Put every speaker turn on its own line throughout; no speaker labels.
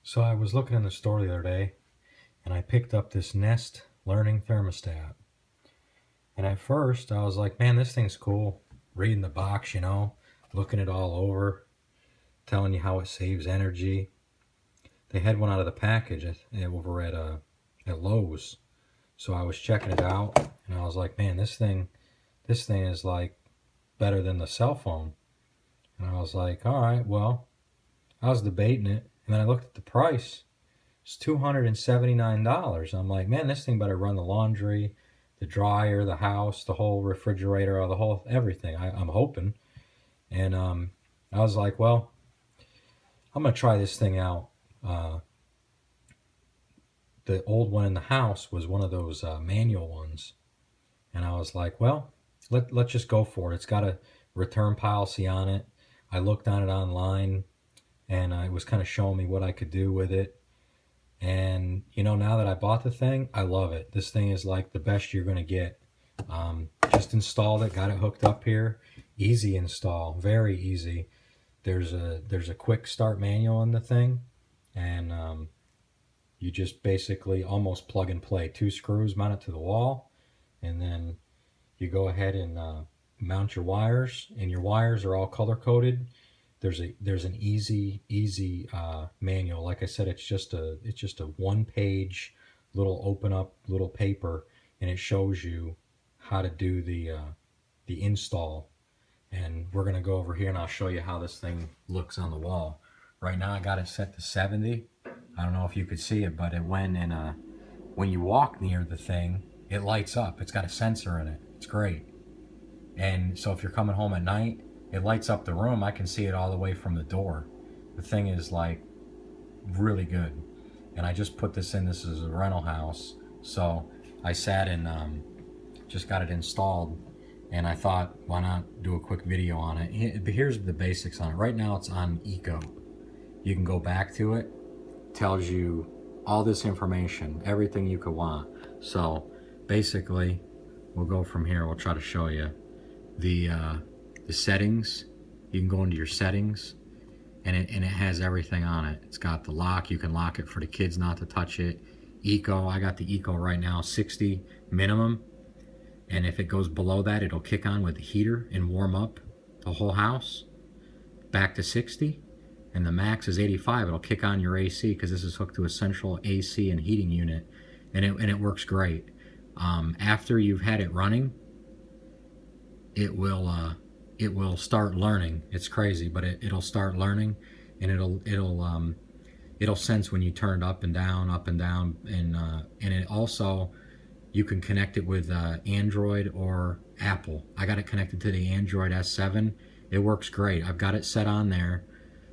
So I was looking in the store the other day and I picked up this Nest Learning Thermostat. And at first I was like, man, this thing's cool. Reading the box, looking it all over, telling you how it saves energy. They had one out of the package over at Lowe's. So I was checking it out and I was like, man, this thing is like better than the cell phone. And I was like, all right, well, I was debating it. And then I looked at the price. It's $279. I'm like, man, this thing better run the laundry, the dryer, the house, the whole refrigerator, the whole everything. I'm hoping. And I was like, well, I'm gonna try this thing out. Uh, the old one in the house was one of those manual ones, and I was like, well, let's just go for it. It's got a return policy on it. I looked on it online, and it was kind of showing me what I could do with it. And now that I bought the thing, I love it. This thing is like the best you're gonna get. Just installed it, got it hooked up here. Easy install, very easy. There's a quick start manual on the thing, and you just basically almost plug and play. Two screws mount it to the wall, and then you go ahead and mount your wires. And your wires are all color coded. There's an easy manual. Like I said, it's just a 1 page little open up little paper, and it shows you how to do the install. And we're gonna go over here and I'll show you how this thing looks on the wall. Right now I got it set to 70. I don't know if you could see it, but when you walk near the thing, it lights up. It's got a sensor in it. It's great. And so if you're coming home at night, it lights up the room. I can see it all the way from the door. The thing is like really good. And I just put this in. This is a rental house. So I sat and just got it installed. And I thought, why not do a quick video on it? Here's the basics on it. Right now it's on Eco. You can go back to it. Tells you all this information, everything you could want. So basically, we'll go from here. We'll try to show you the settings. You can go into your settings, and it has everything on it. It's got the lock. You can lock it for the kids not to touch it. Eco, I got the Eco right now, 60 minimum. And if it goes below that, it'll kick on with the heater and warm up the whole house. Back to 60. And the max is 85. It'll kick on your AC because this is hooked to a central AC and heating unit, and it works great. After you've had it running, it will start learning. It's crazy, but it'll start learning, and it'll sense when you turn it up and down, and it also, you can connect it with Android or Apple. I got it connected to the Android S7. It works great. I've got it set on there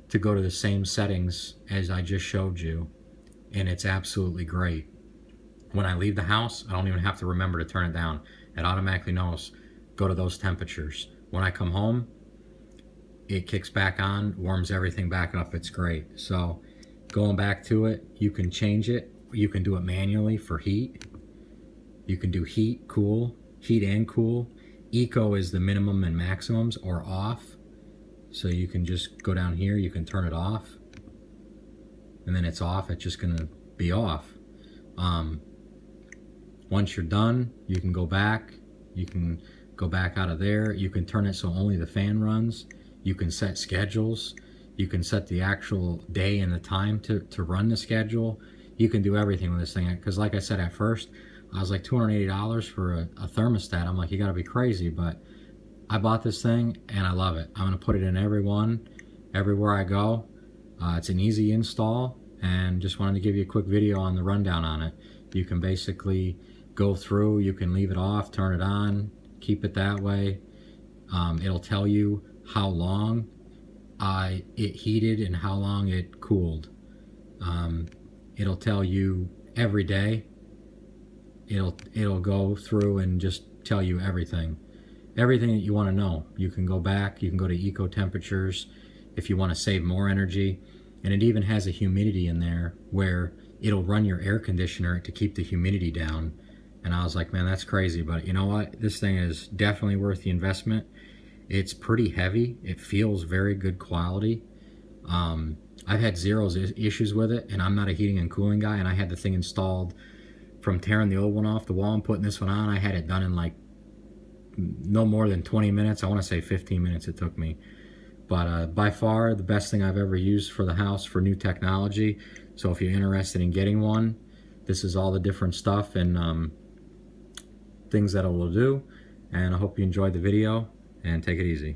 to go to the same settings as I just showed you, and it's absolutely great. When I leave the house, I don't even have to remember to turn it down. It automatically knows, go to those temperatures. When I come home, it kicks back on, warms everything back up. It's great. So going back to it, you can change it. You can do it manually for heat. You can do heat, cool, heat and cool. Eco is the minimum and maximums, or off. So you can just go down here, you can turn it off, and then it's off. It's just gonna be off. Once you're done, you can go back. You can go back out of there. You can turn it so only the fan runs. You can set schedules. You can set the actual day and the time to run the schedule. You can do everything with this thing. Because like I said, at first, I was like $280 for a thermostat. I'm like, you gotta be crazy, but I bought this thing and I love it. I'm gonna put it in everywhere I go. It's an easy install, and just wanted to give you a quick video on the rundown on it. You can basically go through, you can leave it off, turn it on, keep it that way. It'll tell you how long it heated and how long it cooled. It'll tell you every day. It'll go through and just tell you everything that you want to know. You can go back, you can go to eco temperatures if you want to save more energy, and it even has a humidity in there where it'll run your air conditioner to keep the humidity down. And I was like, man, that's crazy, but you know what, this thing is definitely worth the investment. It's pretty heavy. It feels very good quality. I've had zero issues with it, and I'm not a heating and cooling guy, and I had the thing installed from tearing the old one off the wall and putting this one on. I had it done in like no more than 20 minutes. I want to say 15 minutes it took me. But by far the best thing I've ever used for the house for new technology. So if you're interested in getting one, this is all the different stuff and things that it will do. And I hope you enjoyed the video, and take it easy.